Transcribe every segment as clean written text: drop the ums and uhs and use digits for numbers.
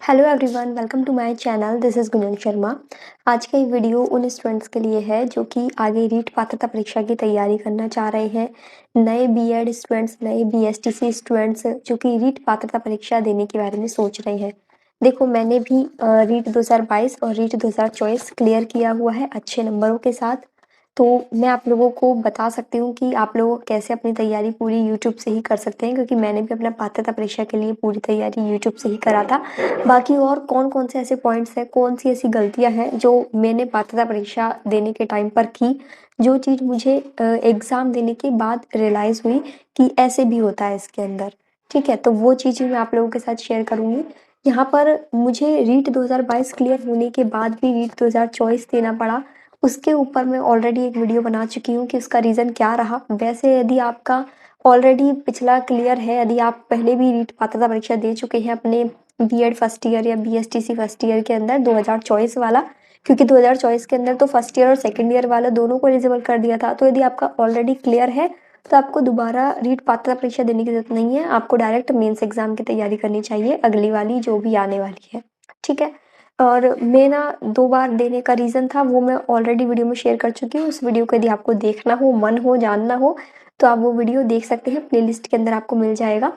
Hello everyone, welcome to my channel. This is Gunjan Sharma. आज का ये वीडियो उन स्टूडेंट्स के लिए है जो कि आगे रीट पात्रता परीक्षा की तैयारी करना चाह रहे हैं। नए बीएड स्टूडेंट्स, नए बीएसटीसी स्टूडेंट्स जो कि रीट पात्रता परीक्षा देने के बारे में सोच रहे हैं। देखो, मैंने भी रीट 2022 और रीट 2024 क्लियर किया हुआ है अच्छे नंबरों के साथ। तो मैं आप लोगों को बता सकती हूँ कि आप लोग कैसे अपनी तैयारी पूरी यूट्यूब से ही कर सकते हैं, क्योंकि मैंने भी अपना पात्रता परीक्षा के लिए पूरी तैयारी यूट्यूब से ही करा था। बाकी और कौन-कौन से ऐसे पॉइंट्स हैं, कौन-सी ऐसी गलतियाँ हैं जो मैंने पात्रता परीक्षा देने के टाइम पर की, जो चीज़ मुझे एग्ज़ाम देने के बाद रियलाइज़ हुई कि ऐसे भी होता है इसके अंदर, ठीक है? तो वो चीज़ें मैं आप लोगों के साथ शेयर करूँगी। यहाँ पर मुझे रीट 2022 क्लियर होने के बाद भी रीट 2024 देना पड़ा, उसके ऊपर मैं ऑलरेडी एक वीडियो बना चुकी हूँ कि उसका रीज़न क्या रहा। वैसे यदि आपका ऑलरेडी पिछला क्लियर है, यदि आप पहले भी रीट पात्रता परीक्षा दे चुके हैं अपने बीएड फर्स्ट ईयर या बीएसटीसी फर्स्ट ईयर के अंदर 2024 वाला, क्योंकि 2024 के अंदर तो फर्स्ट ईयर और सेकंड ईयर वाला दोनों को एलिजिबल कर दिया था। तो यदि आपका ऑलरेडी क्लियर है तो आपको दोबारा रीट पात्रता परीक्षा देने की ज़रूरत नहीं है, आपको डायरेक्ट मेंस एग्ज़ाम की तैयारी करनी चाहिए, अगली वाली जो भी आने वाली है, ठीक है? और मैं ना 2 बार देने का रीज़न था, वो मैं ऑलरेडी वीडियो में शेयर कर चुकी हूँ। उस वीडियो को यदि आपको देखना हो, मन हो, जानना हो, तो आप वो वीडियो देख सकते हैं, प्लेलिस्ट के अंदर आपको मिल जाएगा।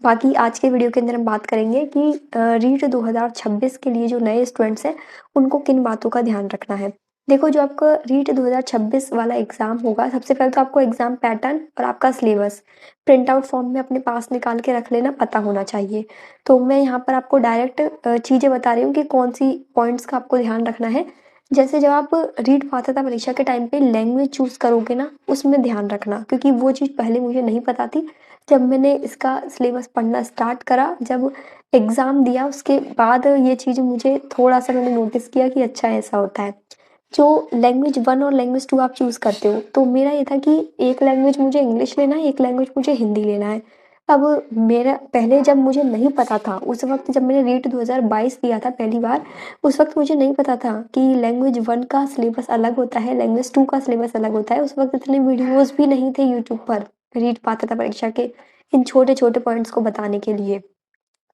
बाकी आज के वीडियो के अंदर हम बात करेंगे कि रीट 2026 के लिए जो नए स्टूडेंट्स हैं, उनको किन बातों का ध्यान रखना है। देखो, जो आपका रीट 2026 वाला एग्ज़ाम होगा, सबसे पहले तो आपको एग्ज़ाम पैटर्न और आपका सिलेबस प्रिंट आउट फॉर्म में अपने पास निकाल के रख लेना, पता होना चाहिए। तो मैं यहाँ पर आपको डायरेक्ट चीज़ें बता रही हूँ कि कौन-सी पॉइंट्स का आपको ध्यान रखना है। जैसे जब आप रीट पात्रता परीक्षा के टाइम पे लैंग्वेज चूज़ करोगे ना, उसमें ध्यान रखना, क्योंकि वो चीज़ पहले मुझे नहीं पता थी। जब मैंने इसका सिलेबस पढ़ना स्टार्ट करा, जब एग्ज़ाम दिया, उसके बाद ये चीज़ मुझे थोड़ा-सा मैंने नोटिस किया कि अच्छा ऐसा होता है। जो लैंग्वेज 1 और लैंग्वेज 2 आप चूज़ करते हो, तो मेरा ये था कि एक लैंग्वेज मुझे इंग्लिश लेना है, एक लैंग्वेज मुझे हिंदी लेना है। अब मेरा पहले जब मुझे नहीं पता था, उस वक़्त जब मैंने रीट 2022 दिया था पहली बार, उस वक़्त मुझे नहीं पता था कि लैंग्वेज 1 का सिलेबस अलग होता है, लैंग्वेज 2 का सिलेबस अलग होता है। उस वक़्त इतने वीडियोज़ भी नहीं थे यूट्यूब पर रीट पात्रता परीक्षा के इन छोटे-छोटे पॉइंट्स को बताने के लिए।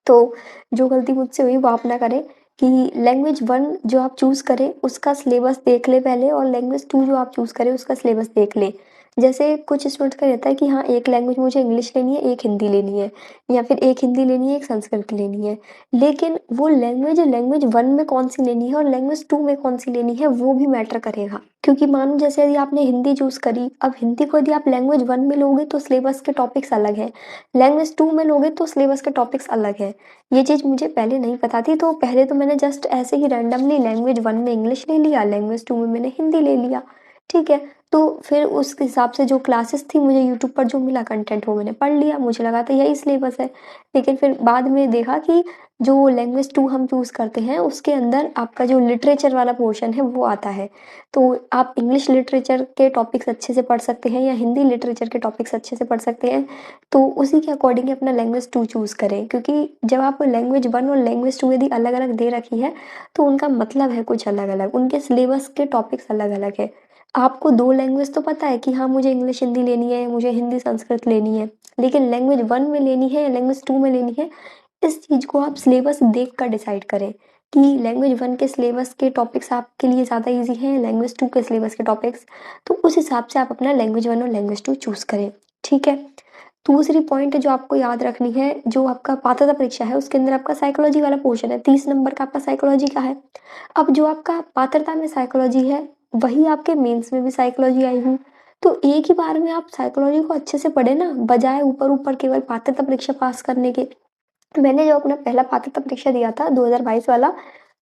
तो जो गलती मुझसे हुई वो आप ना करें कि लैंग्वेज 1 जो आप चूज़ करें उसका सिलेबस देख लें पहले, और लैंग्वेज 2 जो आप चूज़ करें उसका सिलेबस देख लें। जैसे कुछ स्टूडेंट्स का रहता है कि हाँ, एक लैंग्वेज मुझे इंग्लिश लेनी है, एक हिंदी लेनी है, या फिर एक हिंदी लेनी है, एक संस्कृत लेनी है। लेकिन वो लैंग्वेज लैंग्वेज 1 में कौन-सी लेनी है और लैंग्वेज 2 में कौन-सी लेनी है, वो भी मैटर करेगा। क्योंकि मानो जैसे यदि आपने हिंदी चूज़ करी, अब हिंदी को यदि आप लैंग्वेज 1 में लोगे तो सिलेबस के टॉपिक्स अलग हैं, लैंग्वेज 2 में लोगे तो सिलेबस के टॉपिक्स अलग हैं। ये चीज़ मुझे पहले नहीं पता थी, तो पहले तो मैंने जस्ट ऐसे ही रैंडमली लैंग्वेज 1 में इंग्लिश ले लिया, लैंग्वेज 2 में मैंने हिंदी ले लिया, ठीक है? तो फिर उस हिसाब से जो क्लासेस थी मुझे यूट्यूब पर जो मिला कंटेंट वो मैंने पढ़ लिया, मुझे लगा था यही सिलेबस है। लेकिन फिर बाद में देखा कि जो लैंग्वेज 2 हम चूज़ करते हैं उसके अंदर आपका जो लिटरेचर वाला पोर्शन है वो आता है। तो आप इंग्लिश लिटरेचर के टॉपिक्स अच्छे से पढ़ सकते हैं या हिंदी लिटरेचर के टॉपिक्स अच्छे से पढ़ सकते हैं। तो उसी के अकॉर्डिंग ही अपना लैंग्वेज 2 चूज़ करें, क्योंकि जब आप लैंग्वेज 1 और लैंग्वेज 2 यदि अलग-अलग दे रखी है, तो उनका मतलब है कुछ अलग-अलग, उनके सिलेबस के टॉपिक्स अलग-अलग है। आपको 2 लैंग्वेज तो पता है कि हाँ, मुझे इंग्लिश हिंदी लेनी है, मुझे हिंदी संस्कृत लेनी है, लेकिन लैंग्वेज 1 में लेनी है या लैंग्वेज 2 में लेनी है, इस चीज़ को आप सिलेबस देख कर डिसाइड करें कि लैंग्वेज 1 के सिलेबस के टॉपिक्स आपके लिए ज़्यादा ईज़ी हैं, लैंग्वेज 2 के सिलेबस के टॉपिक्स, तो उस हिसाब से आप अपना लैंग्वेज 1 और लैंग्वेज 2 चूज़ करें, ठीक है? दूसरी पॉइंट जो आपको याद रखनी है, जो आपका पात्रता परीक्षा है उसके अंदर आपका साइकोलॉजी वाला पोर्शन है, 30 नंबर का आपका साइकोलॉजी का है। अब जो आपका पात्रता में साइकोलॉजी है, वही आपके मेंस में भी साइकोलॉजी आएगी। तो एक ही बार में आप साइकोलॉजी को अच्छे से पढ़ें ना, बजाय ऊपर-ऊपर केवल पात्रता परीक्षा पास करने के। मैंने जो अपना पहला पात्रता परीक्षा दिया था 2022 वाला,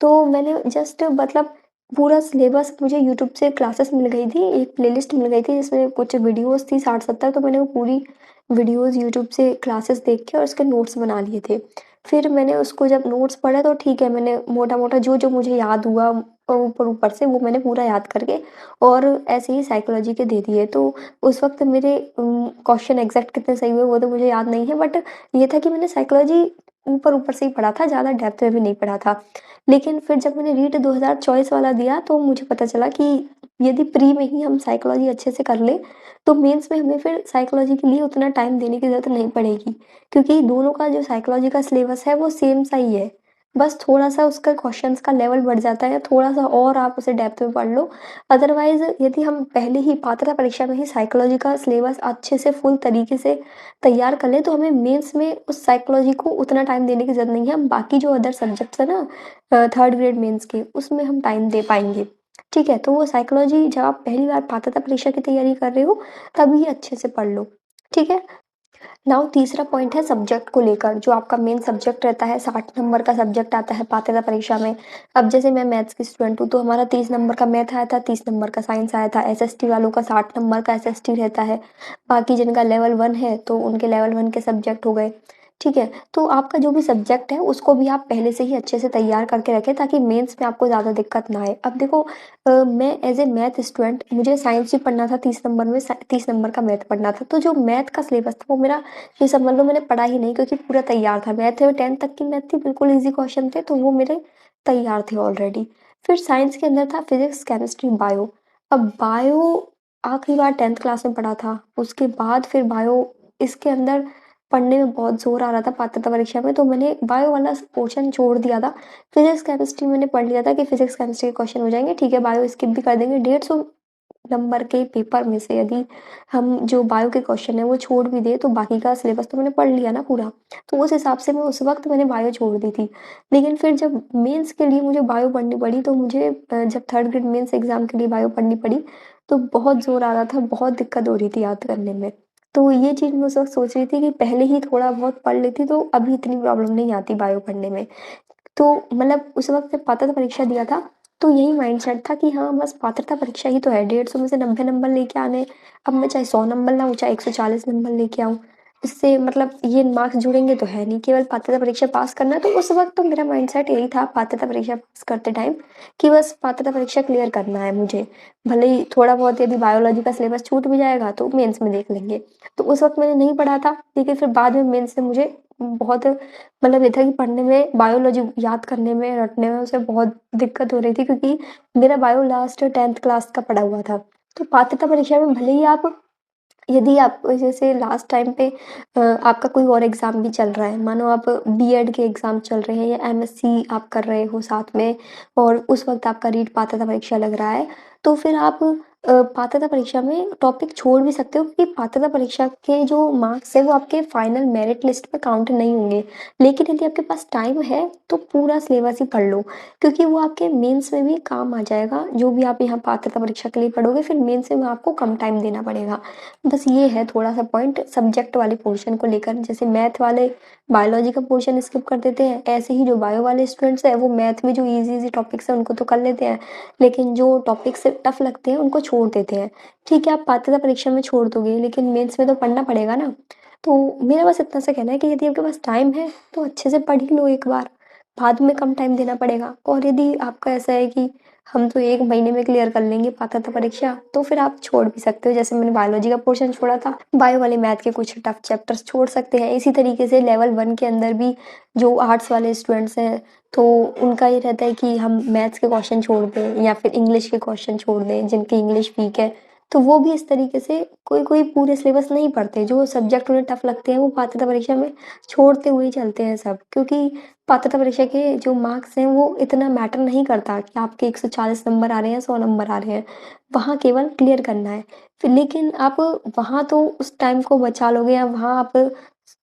तो मैंने जस्ट मतलब पूरा सिलेबस मुझे यूट्यूब से क्लासेस मिल गई थी, एक प्लेलिस्ट मिल गई थी जिसमें कुछ वीडियोज़ थी 60-70, तो मैंने वो पूरी वीडियोज़ यूट्यूब से क्लासेस देख के और उसके नोट्स बना लिए थे। फिर मैंने उसको जब नोट्स पढ़ा तो ठीक है, मैंने मोटा-मोटा जो-जो मुझे याद हुआ ऊपर-ऊपर से वो मैंने पूरा याद करके और ऐसे ही साइकोलॉजी के दे दिए। तो उस वक़्त मेरे क्वेश्चन एग्ज़ैक्ट कितने सही हुए वो तो मुझे याद नहीं है, बट ये था कि मैंने साइकोलॉजी ऊपर-ऊपर से ही पढ़ा था, ज़्यादा डेप्थ में भी नहीं पढ़ा था। लेकिन फिर जब मैंने रीट 2024 वाला दिया तो मुझे पता चला कि यदि प्री में ही हम साइकोलॉजी अच्छे से कर लें, तो मेंस में हमें फिर साइकोलॉजी के लिए उतना टाइम देने की ज़रूरत नहीं पड़ेगी। क्योंकि दोनों का जो साइकोलॉजी का सिलेबस है वो सेम सा ही है। बस थोड़ा-सा उसका क्वेश्चंस का लेवल बढ़ जाता है, थोड़ा-सा और आप उसे डेप्थ में पढ़ लो। अदरवाइज़ यदि हम पहले ही पात्रता परीक्षा में ही साइकोलॉजी का सिलेबस अच्छे से फुल तरीके से तैयार कर लें, तो हमें मेंस में उस साइकोलॉजी को उतना टाइम देने की ज़रूरत नहीं है। हम बाकी जो अदर सब्जेक्ट्स हैं ना थर्ड ग्रेड मेंस के, उसमें हम टाइम दे पाएँगे। ठीक है? तो वो साइकोलॉजी जब आप पहली बार पात्रता परीक्षा की तैयारी कर रहे हो, तभी अच्छे से पढ़ लो। ठीक है? नाउ तीसरा पॉइंट है सब्जेक्ट को लेकर, जो आपका मेन सब्जेक्ट रहता है, 60 नंबर का सब्जेक्ट आता है पात्रता परीक्षा में। अब जैसे मैं मैथ्स की स्टूडेंट हूँ, तो हमारा 30 नंबर का मैथ आया था, 30 नंबर का साइंस आया था। एसएसटी वालों का 60 नंबर का एसएसटी रहता है। बाकी जिनका लेवल 1 है, तो उनके लेवल 1 के सब्जेक्ट हो गए। ठीक है? तो आपका जो भी सब्जेक्ट है, उसको भी आप पहले से ही अच्छे से तैयार करके रखें, ताकि मेंस में आपको ज़्यादा दिक्कत ना आए। अब देखो मैं एज़ ए मैथ स्टूडेंट, मुझे साइंस भी पढ़ना था, 30 नंबर में 30 नंबर का मैथ पढ़ना था। तो जो मैथ का सिलेबस था, वो मेरा ये समझ लो मैंने पढ़ा ही नहीं, क्योंकि पूरा तैयार था। मैथ में 10th तक की मैथ थी, बिल्कुल ईज़ी क्वेश्चन थे, तो वो मेरे तैयार थे ऑलरेडी। फिर साइंस के अंदर था फिज़िक्स, केमिस्ट्री, बायो। अब बायो आखिरी बार 10th क्लास में पढ़ा था, उसके बाद फिर बायो इसके अंदर पढ़ने में बहुत ज़ोर आ रहा था पात्रता परीक्षा में, तो मैंने बायो वाला पोर्शन छोड़ दिया था। फिज़िक्स, केमिस्ट्री मैंने पढ़ लिया था कि फिज़िक्स, केमिस्ट्री के क्वेश्चन हो जाएँगे, ठीक है, बायो स्किप भी कर देंगे। 150 नंबर के पेपर में से यदि हम जो बायो के क्वेश्चन है वो छोड़ भी दें, तो बाकी का सिलेबस तो मैंने पढ़ लिया ना पूरा। तो उस हिसाब से मैं उस वक़्त मैंने बायो छोड़ दी थी। लेकिन फिर जब मेंस के लिए मुझे बायो पढ़नी पड़ी, तो मुझे जब थर्ड ग्रेड मेंस एग्ज़ाम के लिए बायो पढ़नी पड़ी, तो बहुत ज़ोर आ रहा था, बहुत दिक्कत हो रही थी याद करने में। तो ये चीज़ मैं उस वक़्त सोच रही थी कि पहले ही थोड़ा बहुत पढ़ लेती, तो अभी इतनी प्रॉब्लम नहीं आती बायो पढ़ने में। तो मतलब उस वक़्त जब पात्रता परीक्षा दिया था, तो यही माइंडसेट था कि हाँ, बस पात्रता परीक्षा ही तो है, 150 में से 90 नंबर लेके आने हैं। अब मैं चाहे 100 नंबर लाऊँ, चाहे 140 नंबर लेके आऊँ, इससे मतलब ये मार्क्स जुड़ेंगे तो है नहीं, केवल पात्रता परीक्षा पास करना है। तो उस वक़्त तो मेरा माइंडसेट यही था पात्रता परीक्षा पास करते टाइम, कि बस पात्रता परीक्षा क्लियर करना है मुझे। भले ही थोड़ा बहुत यदि बायोलॉजी का सिलेबस छूट भी जाएगा, तो मेंस में देख लेंगे। तो उस वक़्त मैंने नहीं पढ़ा था, लेकिन फिर बाद में मेंस से मुझे बहुत मतलब ये था कि पढ़ने में, बायोलॉजी याद करने में, रटने में उसे बहुत दिक्कत हो रही थी, क्योंकि मेरा बायो लास्ट 10th क्लास का पड़ा हुआ था। तो पात्रता परीक्षा में भले ही आप, यदि आप जैसे लास्ट टाइम पे आपका कोई और एग्ज़ाम भी चल रहा है, मानो आप बीएड के एग्ज़ाम चल रहे हैं या एमएससी आप कर रहे हो साथ में, और उस वक़्त आपका रीट पात्रता परीक्षा लग रहा है, तो फिर आप पात्रता परीक्षा में टॉपिक छोड़ भी सकते हो, क्योंकि पात्रता परीक्षा के जो मार्क्स हैं, वो आपके फाइनल मेरिट लिस्ट में काउंट नहीं होंगे। लेकिन यदि आपके पास टाइम है, तो पूरा सिलेबस ही पढ़ लो, क्योंकि वो आपके मेंस में भी काम आ जाएगा। जो भी आप यहाँ पात्रता परीक्षा के लिए पढ़ोगे, फिर मेंस में आपको कम टाइम देना पड़ेगा। बस ये है थोड़ा-सा पॉइंट सब्जेक्ट वाले पोर्शन को लेकर। जैसे मैथ वाले बायोलॉजी का पोर्शन स्किप कर देते हैं, ऐसे ही जो बायो वाले स्टूडेंट्स हैं, वो मैथ में जो ईज़ी-ईज़ी टॉपिक्स हैं, उनको तो कर लेते हैं, लेकिन जो टॉपिक्स टफ लगते हैं, उनको छोड़ देते हैं। ठीक है, आप पात्रता परीक्षा में छोड़ दोगे, लेकिन मेंस में तो पढ़ना पड़ेगा ना। तो मेरा बस इतना सा कहना है कि यदि आपके पास टाइम है, तो अच्छे से पढ़ ही लो एक बार, बाद में कम टाइम देना पड़ेगा। और यदि आपका ऐसा है कि हम तो 1 महीने में क्लियर कर लेंगे पात्रता परीक्षा, तो फिर आप छोड़ भी सकते हो। जैसे मैंने बायोलॉजी का पोर्शन छोड़ा था, बायो वाले मैथ के कुछ टफ चैप्टर्स छोड़ सकते हैं। इसी तरीके से लेवल 1 के अंदर भी जो आर्ट्स वाले स्टूडेंट्स हैं, तो उनका ये रहता है कि हम मैथ्स के क्वेश्चन छोड़ दें, या फिर इंग्लिश के क्वेश्चन छोड़ दें, जिनकी इंग्लिश वीक है। तो वो भी इस तरीके से कोई-कोई पूरे सिलेबस नहीं पढ़ते, जो सब्जेक्ट उन्हें टफ लगते हैं, वो पात्रता परीक्षा में छोड़ते हुए ही चलते हैं सब। क्योंकि पात्रता परीक्षा के जो मार्क्स हैं, वो इतना मैटर नहीं करता कि आपके 140 नंबर आ रहे हैं, 100 नंबर आ रहे हैं। वहाँ केवल क्लियर करना है। फिर लेकिन आप वहाँ तो उस टाइम को बचा लोगे, या वहाँ आप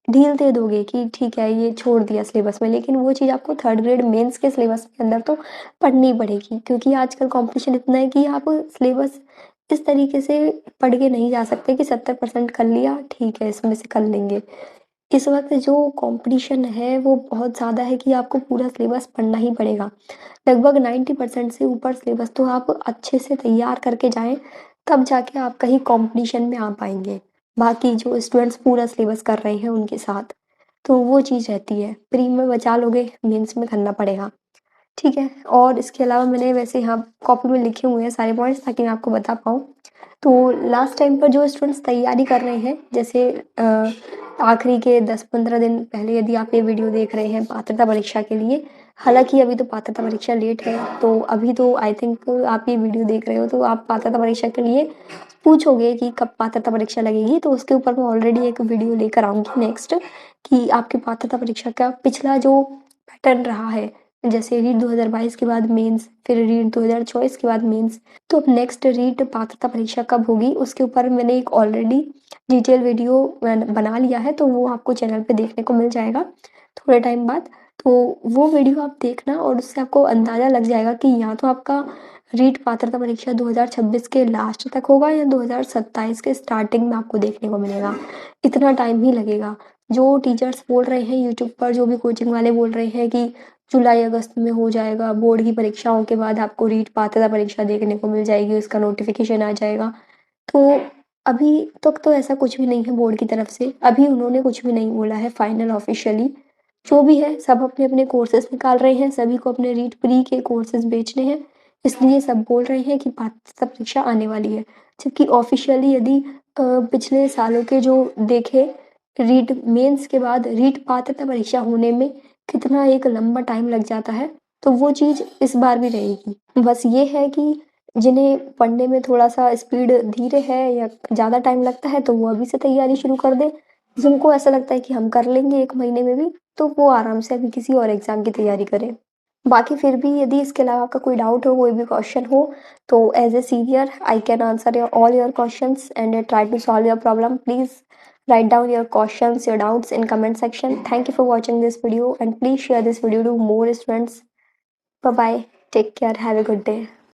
ढील दे दोगे कि ठीक है, ये छोड़ दिया सिलेबस में, लेकिन वो चीज़ आपको थर्ड ग्रेड मेंस के सिलेबस के अंदर तो पढ़नी पड़ेगी, क्योंकि आजकल कॉम्पिटिशन इतना है कि आप सिलेबस इस तरीके से पढ़ के नहीं जा सकते कि 70% कर लिया, ठीक है, इसमें से कर लेंगे। इस वक़्त जो कॉम्पिटिशन है, वो बहुत ज़्यादा है कि आपको पूरा सिलेबस पढ़ना ही पड़ेगा। लगभग 90% से ऊपर सिलेबस तो आप अच्छे से तैयार करके जाएँ, तब जाके आप कहीं कॉम्पिटिशन में आ पाएँगे। बाकी जो स्टूडेंट्स पूरा सिलेबस कर रहे हैं उनके साथ, तो वो चीज़ रहती है। प्री में बचा लोगे, मेंस में करना पड़ेगा। ठीक है? और इसके अलावा मैंने वैसे यहाँ कॉपी में लिखे हुए हैं सारे पॉइंट्स, ताकि मैं आपको बता पाऊँ। तो लास्ट टाइम पर जो स्टूडेंट्स तैयारी कर रहे हैं, जैसे आखिरी के 10-15 दिन पहले यदि आप ये वीडियो देख रहे हैं पात्रता परीक्षा के लिए, हालाँकि अभी तो पात्रता परीक्षा लेट है, तो अभी तो आई थिंक आप ये वीडियो देख रहे हो, तो आप पात्रता परीक्षा के लिए पूछोगे कि कब पात्रता परीक्षा लगेगी, तो उसके ऊपर मैं ऑलरेडी एक वीडियो लेकर आऊँगी नेक्स्ट, कि आपकी पात्रता परीक्षा का पिछला जो टन रहा है। जैसे रीट 2022 के बाद मेंस, फिर रीट 2024 के बाद मेंस। तो अब नेक्स्ट रीट पात्रता परीक्षा कब होगी उसके ऊपर मैंने एक ऑलरेडी डिटेल वीडियो बना लिया है, तो वो आपको चैनल पे देखने को मिल जाएगा थोड़े टाइम बाद। तो वो वीडियो आप देखना और उससे आपको अंदाज़ा लग जाएगा कि या तो आपका रीट पात्रता परीक्षा 2026 के लास्ट तक होगा या 2027 के स्टार्टिंग में आपको देखने को मिलेगा। इतना टाइम ही लगेगा। जो टीचर्स बोल रहे हैं यूट्यूब पर, जो भी कोचिंग वाले बोल रहे हैं कि जुलाई अगस्त में हो जाएगा, बोर्ड की परीक्षाओं के बाद आपको रीट पात्रता परीक्षा देखने को मिल जाएगी, उसका नोटिफिकेशन आ जाएगा। तो अभी तक तो ऐसा कुछ भी नहीं है बोर्ड की तरफ से। अभी उन्होंने कुछ भी नहीं बोला है फाइनल ऑफिशियली। जो भी है सब अपने-अपने कोर्सेज़ निकाल रहे हैं, सभी को अपने रीट प्री के कोर्सेज़ बेचने हैं, इसलिए सब बोल रहे हैं कि पात्रता परीक्षा आने वाली है। जबकि ऑफिशियली यदि पिछले सालों के जो देखें, रीट मेंस के बाद रीट पात्रता परीक्षा होने में कितना एक लंबा टाइम लग जाता है, तो वो चीज़ इस बार भी रहेगी। बस ये है कि जिन्हें पढ़ने में थोड़ा-सा स्पीड धीरे है या ज़्यादा टाइम लगता है, तो वो अभी से तैयारी शुरू कर दें। जिनको ऐसा लगता है कि हम कर लेंगे 1 महीने में भी, तो वो आराम से अभी किसी और एग्ज़ाम की तैयारी करें। बाकी फिर भी यदि इसके अलावा आपका कोई डाउट हो, कोई भी क्वेश्चन हो, तो as a senior I can answer your all your questions and try to solve your problem. Please write down your questions, your doubts in comment section. Thank you for watching this video and please share this video to more students. Bye bye. Take care. Have a good day.